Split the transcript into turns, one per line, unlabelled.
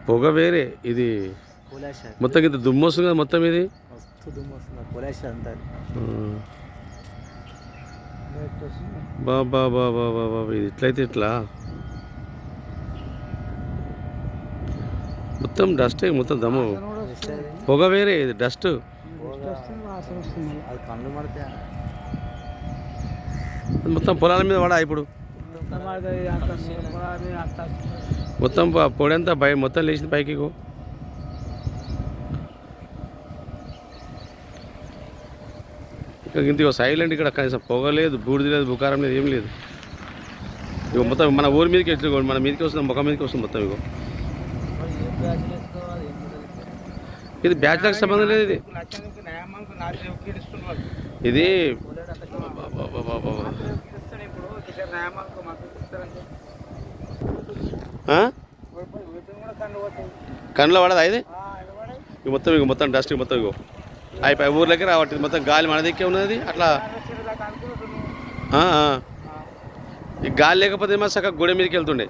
పొగ వేరే ఇది మొత్తం ఇంత దుమ్ము వస్తుంది కదా మొత్తం ఇది బాబా బాబా బాబా ఇది ఇట్లయితే ఇట్లా మొత్తం డస్ట్ మొత్తం దమ్ము పొగ వేరే ఇది డస్ట్ మొత్తం పొలాల మీద పడా ఇప్పుడు మొత్తం పొడి అంతా మొత్తం లేచింది పైకి ఇక్కడ ఇంత సైలెంట్ ఇక్కడ కనీసం పొగ లేదు బూడిది లేదు బుకారం లేదు ఏం లేదు ఇగో మొత్తం మన ఊరి మీదకి ఎట్లా మన మీదకి వస్తుంది ముఖం మీదకి వస్తుంది మొత్తం ఇగో ఇది బ్యాచ్లకు సంబంధం లేదు ఇది కన్నులో పడదా ఇది మొత్తం ఇగో మొత్తం డస్ట్ మొత్తం ఇగో అయిపోయి ఊర్లోకి రావట్లేదు మొత్తం గాలి మన దిక్కే ఉన్నది అట్లా ఈ గాలి లేకపోతే మా సగం గోడ మీదకి వెళ్తుండే